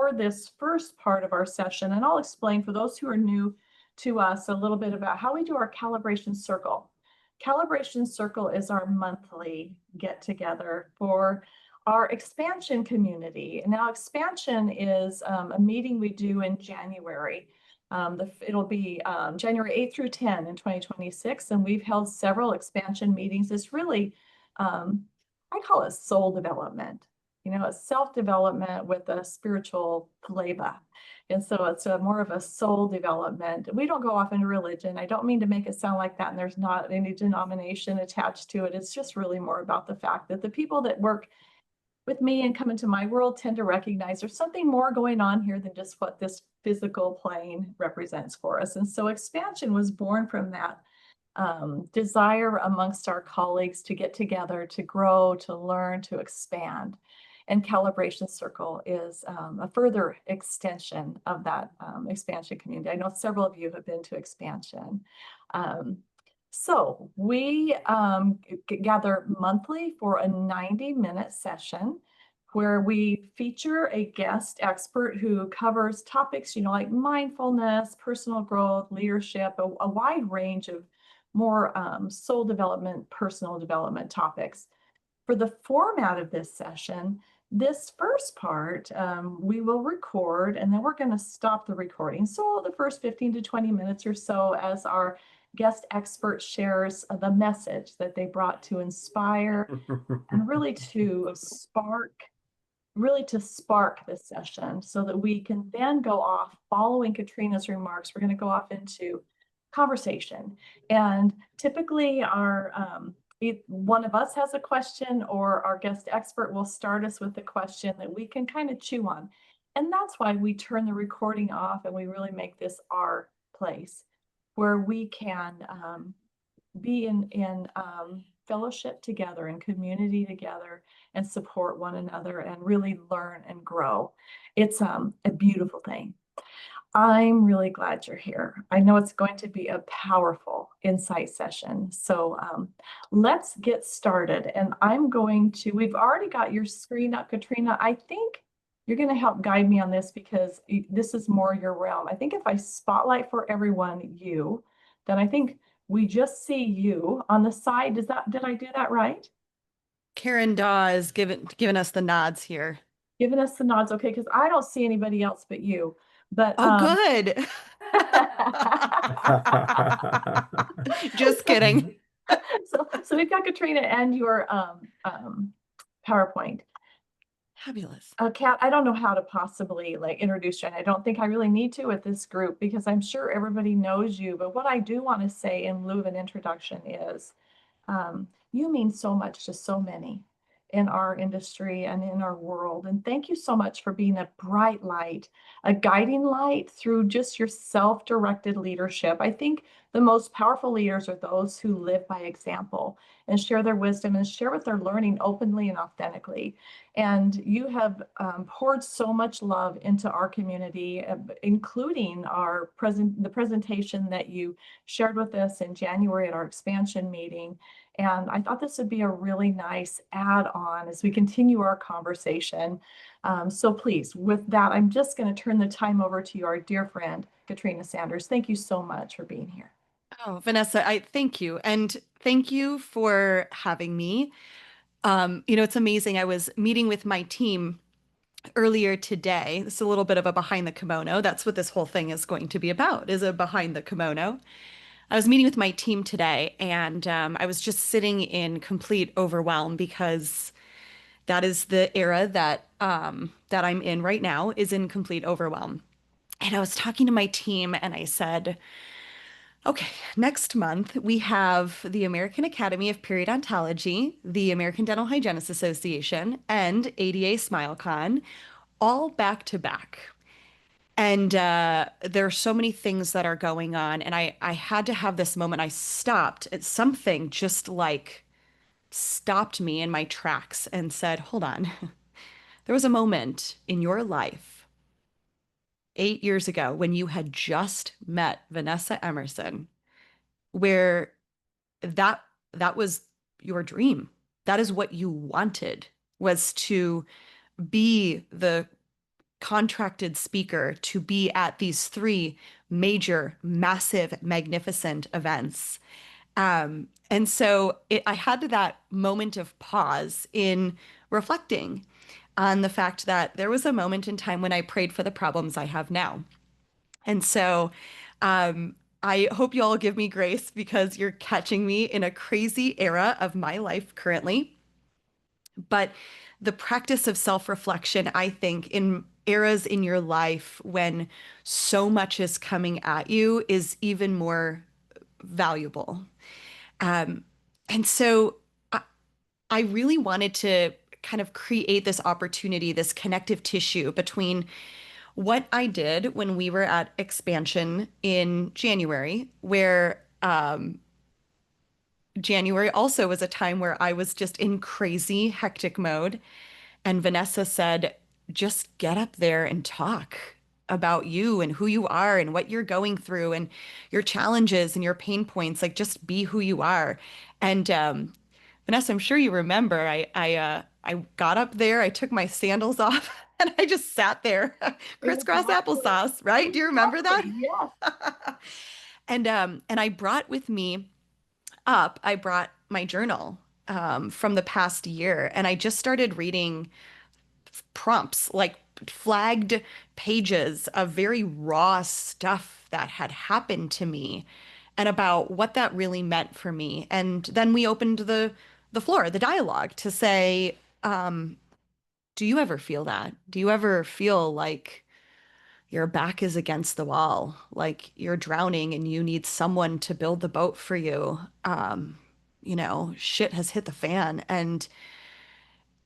for this first part of our session, and I'll explain for those who are new to us a little bit about how we do our calibration circle. Calibration circle is our monthly get together for our expansion community. Now, expansion is a meeting we do in January. It'll be January 8th through 10 in 2026, and we've held several expansion meetings. It's really, I call it soul development. You know, it's self-development with a spiritual flavor. And so it's more of a soul development. We don't go off into religion. I don't mean to make it sound like that, and there's not any denomination attached to it. It's just really more about the fact that the people that work with me and come into my world tend to recognize there's something more going on here than just what this physical plane represents for us. And so expansion was born from that desire amongst our colleagues to get together, to grow, to learn, to expand. And Calibration Circle is a further extension of that expansion community. I know several of you have been to expansion. So we gather monthly for a 90-minute session where we feature a guest expert who covers topics, you know, like mindfulness, personal growth, leadership, a wide range of more soul development, personal development topics. For the format of this session, this first part, we will record, and then we're going to stop the recording. So the first 15 to 20 minutes or so as our guest expert shares the message that they brought to inspire and really to spark this session so that we can then go off following Katrina's remarks. We're going to go off into conversation. And typically one of us has a question, or our guest expert will start us with a question that we can kind of chew on. And that's why we turn the recording off and we really make this our place where we can be in fellowship together and community together and support one another and really learn and grow. It's a beautiful thing. I'm really glad you're here. I know it's going to be a powerful insight session. So let's get started. And we've already got your screen up, Katrina. I think you're going to help guide me on this because this is more your realm. I think if I spotlight for everyone you, then I think we just see you on the side. Did I do that right? Karen Daw is giving us the nods here. Giving us the nods, okay, because I don't see anybody else but you. But good. Just kidding. So we've got Katrina and your PowerPoint. Fabulous. Kat, I don't know how to possibly introduce you, and I don't think I really need to with this group because I'm sure everybody knows you. But what I do want to say in lieu of an introduction is you mean so much to so many in our industry and in our world. And thank you so much for being a bright light, a guiding light through just your self-directed leadership. I think the most powerful leaders are those who live by example and share their wisdom and share what they're learning openly and authentically. And you have poured so much love into our community, including the presentation that you shared with us in January at our expansion meeting. And I thought this would be a really nice add-on as we continue our conversation. So please, with that, I'm just going to turn the time over to our dear friend, Katrina Sanders. Thank you so much for being here. Oh, Vanessa, I thank you. And thank you for having me. It's amazing. I was meeting with my team earlier today. It's a little bit of a behind the kimono. That's what this whole thing is going to be about, is a behind the kimono. I was meeting with my team today, and I was just sitting in complete overwhelm because that is the era that I'm in right now, is in complete overwhelm. And I was talking to my team, and I said, okay, next month we have the American Academy of Periodontology, the American Dental Hygienists Association, and ADA SmileCon, all back to back. And there are so many things that are going on. And I had to have this moment. I stopped. Something just stopped me in my tracks and said, hold on. There was a moment in your life 8 years ago when you had just met Vanessa Emerson where that was your dream. That is what you wanted, was to be the contracted speaker to be at these three major, massive, magnificent events. And so I had that moment of pause in reflecting on the fact that there was a moment in time when I prayed for the problems I have now. And so um, I hope you all give me grace because you're catching me in a crazy era of my life currently. But the practice of self-reflection, I think, in eras in your life when so much is coming at you is even more valuable. Um, and so I, I really wanted to kind of create this opportunity, this connective tissue between what I did when we were at Expansion in January, where January also was a time where I was just in crazy, hectic mode. And Vanessa said, just get up there and talk about you and who you are and what you're going through and your challenges and your pain points. Like, just be who you are. And Vanessa, I'm sure you remember, I got up there, I took my sandals off, and I just sat there, crisscross Exactly. applesauce, right? Do you remember that? Exactly. Yes. And I brought with me I brought my journal from the past year, and I just started reading prompts, like flagged pages of very raw stuff that had happened to me and about what that really meant for me. And then we opened the floor, the dialogue to say, do you ever feel that? Do you ever feel like your back is against the wall, like you're drowning and you need someone to build the boat for you? Shit has hit the fan and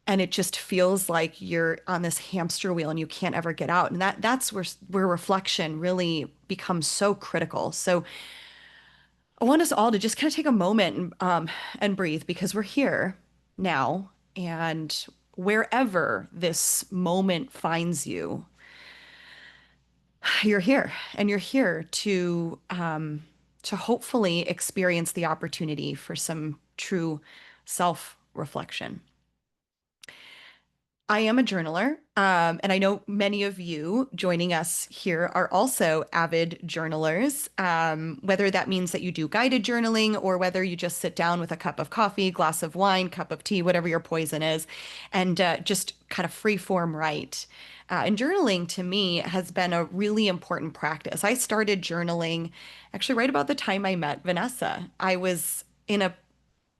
it just feels like you're on this hamster wheel and you can't ever get out. And that's where reflection really becomes so critical. So I want us all to just kind of take a moment and breathe because we're here now. And wherever this moment finds you, you're here and you're here to hopefully experience the opportunity for some true self-reflection. I am a journaler, and I know many of you joining us here are also avid journalers, whether that means that you do guided journaling or whether you just sit down with a cup of coffee, glass of wine, cup of tea, whatever your poison is, and just kind of free form write. And journaling to me has been a really important practice. I started journaling actually right about the time I met Vanessa. I was in a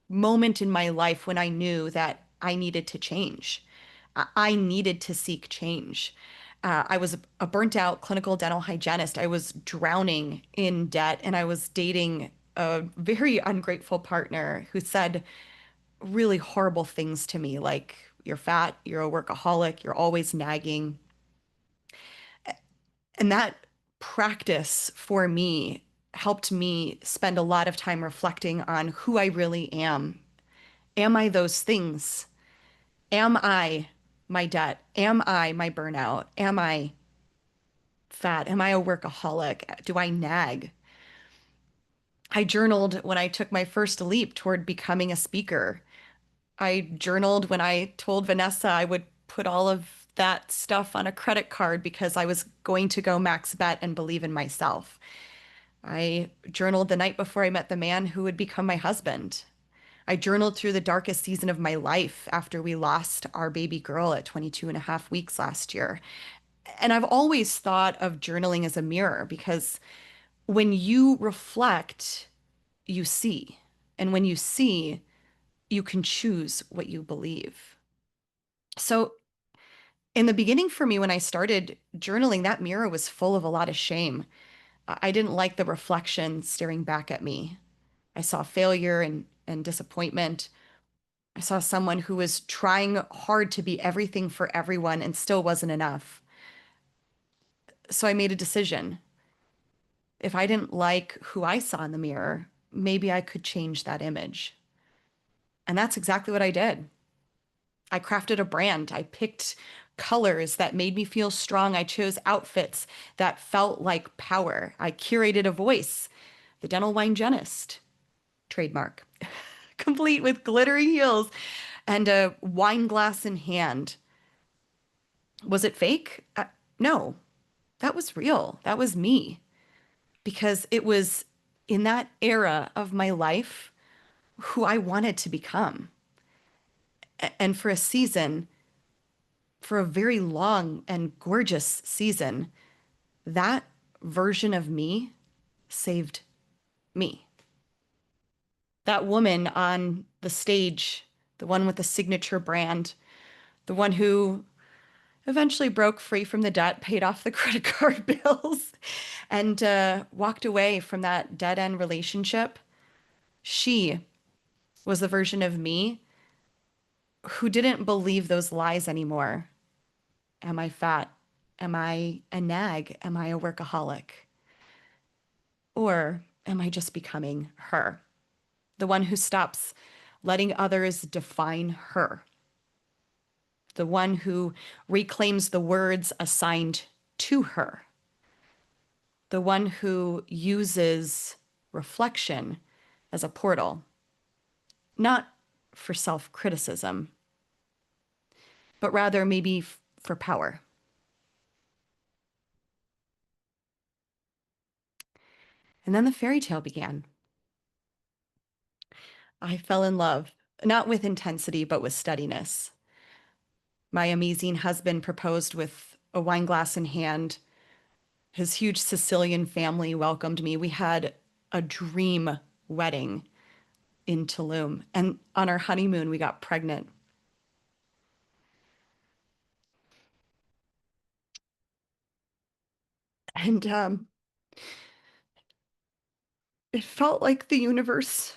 moment in my life when I knew that I needed to change. I needed to seek change. I was a burnt out clinical dental hygienist. I was drowning in debt and I was dating a very ungrateful partner who said really horrible things to me, like, you're fat, you're a workaholic, you're always nagging. And that practice for me helped me spend a lot of time reflecting on who I really am. Am I those things? Am I my debt? Am I my burnout? Am I fat? Am I a workaholic? Do I nag? I journaled when I took my first leap toward becoming a speaker. I journaled when I told Vanessa I would put all of that stuff on a credit card because I was going to go max bet and believe in myself. I journaled the night before I met the man who would become my husband. I journaled through the darkest season of my life after we lost our baby girl at 22 and a half weeks last year. And I've always thought of journaling as a mirror because when you reflect, you see. And when you see, you can choose what you believe. So, in the beginning for me, when I started journaling, that mirror was full of a lot of shame. I didn't like the reflection staring back at me. I saw failure and disappointment. I saw someone who was trying hard to be everything for everyone and still wasn't enough. So I made a decision. If I didn't like who I saw in the mirror, maybe I could change that image. And that's exactly what I did. I crafted a brand. I picked colors that made me feel strong. I chose outfits that felt like power. I curated a voice, the dental wine hygienist, trademark, complete with glittery heels and a wine glass in hand. Was it fake? No, that was real. That was me. Because it was in that era of my life who I wanted to become. And for a season, for a very long and gorgeous season, that version of me saved me. That woman on the stage, the one with the signature brand, the one who eventually broke free from the debt, paid off the credit card bills, and walked away from that dead end relationship. She was the version of me who didn't believe those lies anymore. Am I fat? Am I a nag? Am I a workaholic? Or am I just becoming her? The one who stops letting others define her. The one who reclaims the words assigned to her. The one who uses reflection as a portal, not for self criticism, but rather maybe for power. And then the fairy tale began. I fell in love, not with intensity, but with steadiness. My amazing husband proposed with a wine glass in hand. His huge Sicilian family welcomed me. We had a dream wedding in Tulum. And on our honeymoon, we got pregnant. And it felt like the universe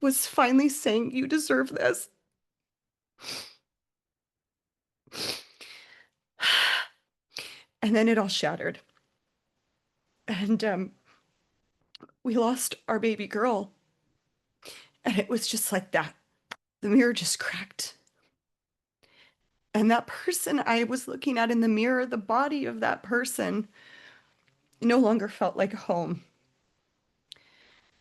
was finally saying, "You deserve this." And then it all shattered. And we lost our baby girl. And it was just like that. The mirror just cracked. And that person I was looking at in the mirror, the body of that person, no longer felt like a home.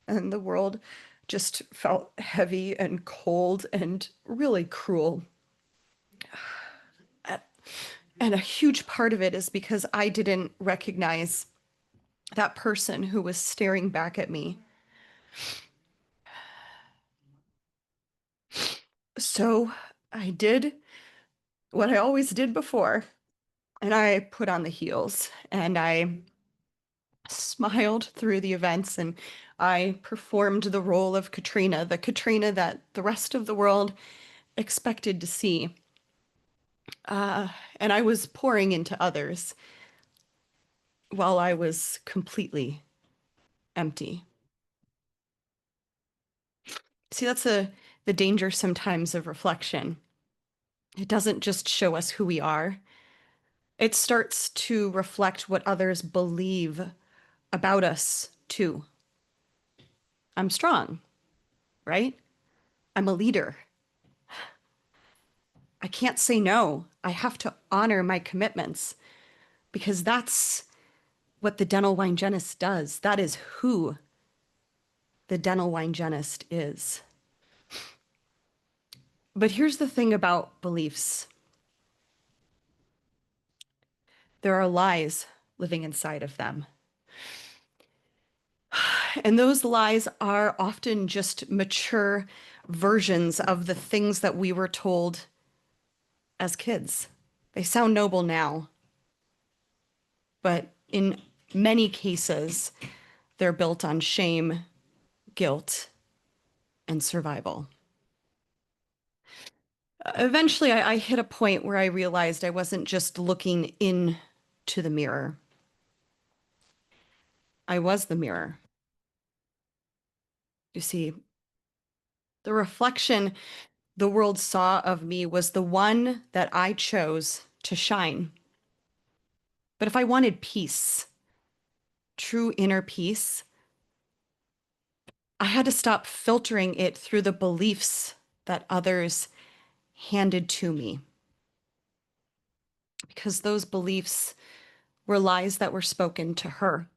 And the world just felt heavy and cold and really cruel. And a huge part of it is because I didn't recognize that person who was staring back at me. So I did what I always did before, and I put on the heels and I smiled through the events and I performed the role of Katrina, the Katrina that the rest of the world expected to see. And I was pouring into others while I was completely empty. See, that's the danger sometimes of reflection. It doesn't just show us who we are. It starts to reflect what others believe about us too. I'm strong, right? I'm a leader. I can't say no. I have to honor my commitments because that's what the dental hygienist does. That is who the dental hygienist is. But here's the thing about beliefs. There are lies living inside of them. And those lies are often just mature versions of the things that we were told as kids. They sound noble now, but in many cases, they're built on shame, guilt, and survival. Eventually, I hit a point where I realized I wasn't just looking into the mirror. I was the mirror. You see, the reflection the world saw of me was the one that I chose to shine. But if I wanted peace, true inner peace, I had to stop filtering it through the beliefs that others handed to me. Because those beliefs were lies that were spoken to her,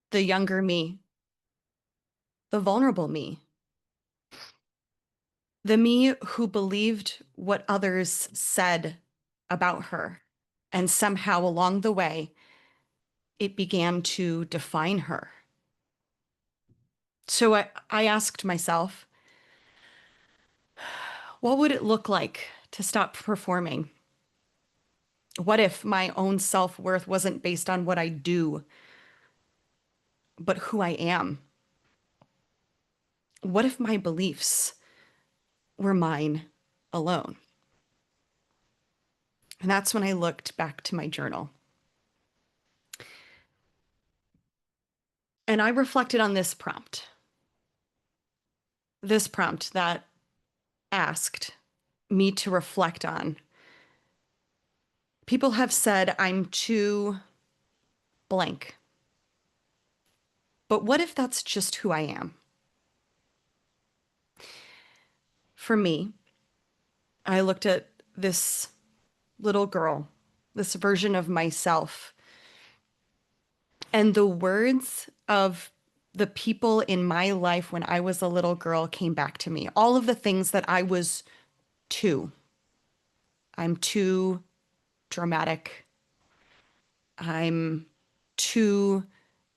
the younger me, the vulnerable me, the me who believed what others said about her. And somehow along the way, it began to define her. So I asked myself, what would it look like to stop performing? What if my own self-worth wasn't based on what I do, but who I am? What if my beliefs were mine alone? And that's when I looked back to my journal. And I reflected on this prompt that asked me to reflect on. People have said I'm too blank. But what if that's just who I am? For me, I looked at this little girl, this version of myself, and the words of the people in my life when I was a little girl came back to me. All of the things that I was too. I'm too dramatic. I'm too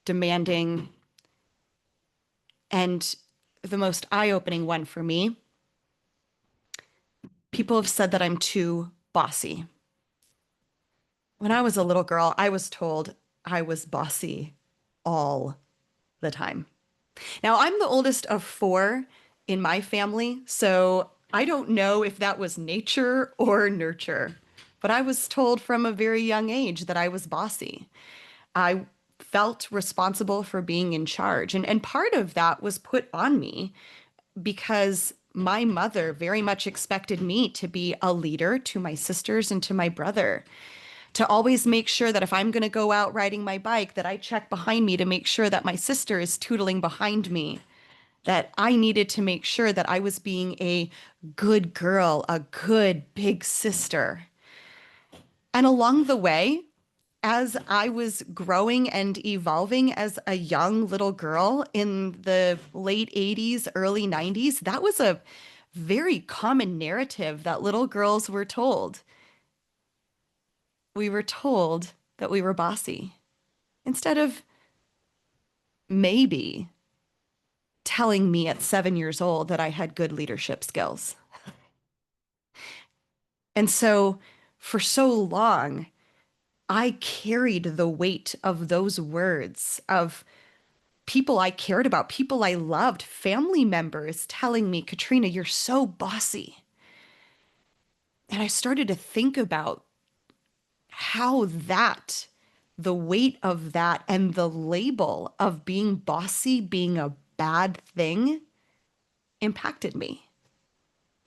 demanding. And the most eye-opening one for me, people have said that I'm too bossy. When I was a little girl, I was told I was bossy all the time. Now, I'm the oldest of four in my family, so I don't know if that was nature or nurture, but I was told from a very young age that I was bossy. I felt responsible for being in charge, and part of that was put on me because my mother very much expected me to be a leader to my sisters and to my brother, to always make sure that if I'm going to go out riding my bike, that I check behind me to make sure that my sister is tootling behind me, that I needed to make sure that I was being a good girl, a good big sister. And along the way, as I was growing and evolving as a young little girl in the late 80s, early 90s, that was a very common narrative that little girls were told. We were told that we were bossy instead of maybe telling me at 7 years old that I had good leadership skills. And so for so long, I carried the weight of those words of people I cared about, people I loved, family members telling me, Katrina, you're so bossy. And I started to think about how the weight of that and the label of being bossy, being a bad thing, impacted me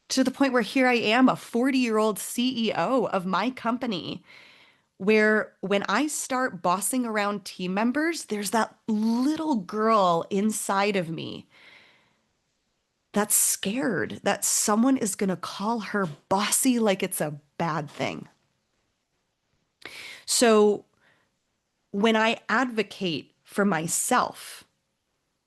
to the point where here I am, a 40-year-old CEO of my company, where when I start bossing around team members, there's that little girl inside of me that's scared that someone is going to call her bossy like it's a bad thing. So when I advocate for myself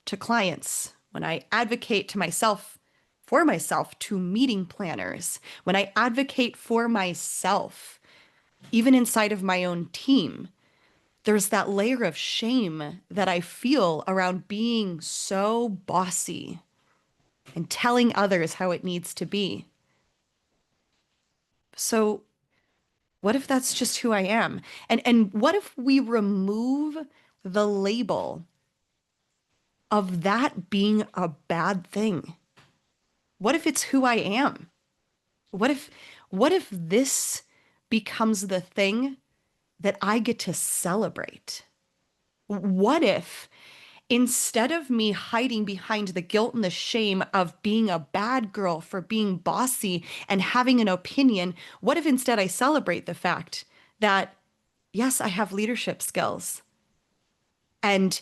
to clients, when I advocate to myself for myself to meeting planners, when I advocate for myself, even inside of my own team, there's that layer of shame that I feel around being so bossy and telling others how it needs to be. So what if that's just who I am? And what if we remove the label of that being a bad thing? What if it's who I am? What if this becomes the thing that I get to celebrate? What if instead of me hiding behind the guilt and the shame of being a bad girl for being bossy and having an opinion, what if instead I celebrate the fact that, yes, I have leadership skills and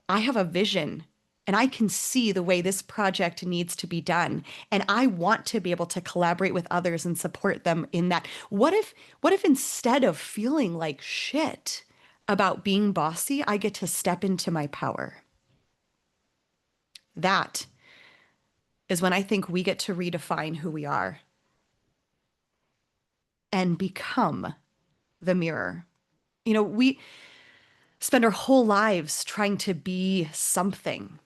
I have a vision and I can see the way this project needs to be done. And I want to be able to collaborate with others and support them in that. What if instead of feeling like shit about being bossy, I get to step into my power? That is when I think we get to redefine who we are and become the mirror. We spend our whole lives trying to be something.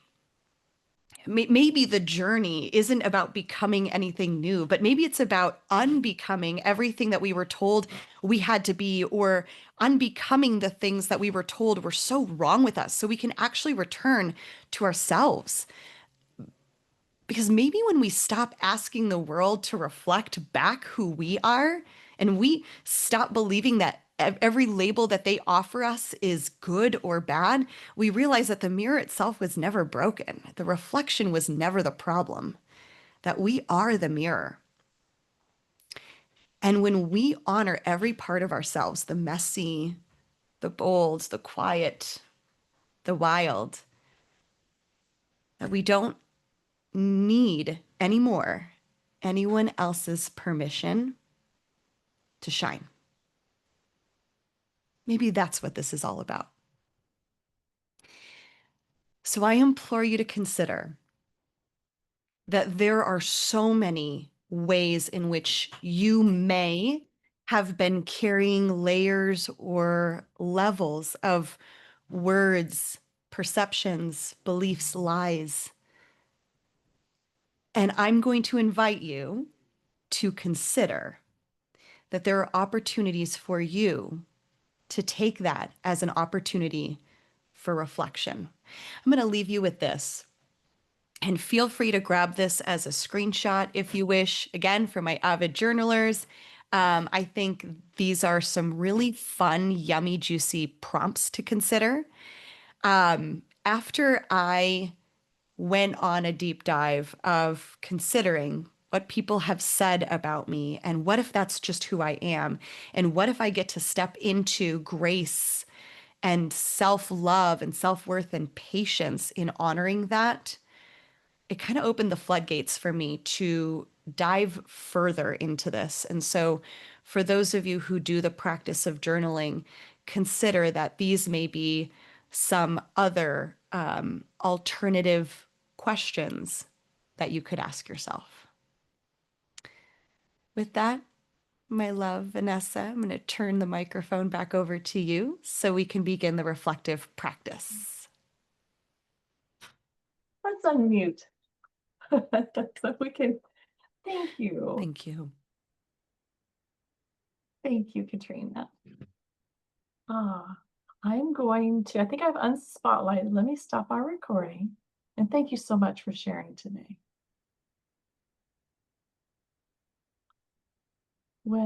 Maybe the journey isn't about becoming anything new, but maybe it's about unbecoming everything that we were told we had to be, or unbecoming the things that we were told were so wrong with us, so we can actually return to ourselves. Because maybe when we stop asking the world to reflect back who we are, and we stop believing that every label that they offer us is good or bad, we realize that the mirror itself was never broken. The reflection was never the problem, that we are the mirror. And when we honor every part of ourselves, the messy, the bold, the quiet, the wild, that we don't need anymore anyone else's permission to shine. Maybe that's what this is all about. So I implore you to consider that there are so many ways in which you may have been carrying layers or levels of words, perceptions, beliefs, lies. And I'm going to invite you to consider that there are opportunities for you to take that as an opportunity for reflection. I'm going to leave you with this. And feel free to grab this as a screenshot if you wish. Again, for my avid journalers, I think these are some really fun, yummy, juicy prompts to consider. After I went on a deep dive of considering what people have said about me, and what if that's just who I am, and what if I get to step into grace and self-love and self-worth and patience in honoring that, it kind of opened the floodgates for me to dive further into this. And so, for those of you who do the practice of journaling, consider that these may be some other alternative questions that you could ask yourself. With that, my love, Vanessa, I'm going to turn the microphone back over to you so we can begin the reflective practice. Let's unmute. So we can, thank you. Thank you. Thank you, Katrina. I'm going to, I think I've unspotlighted. Let me stop our recording. And thank you so much for sharing today.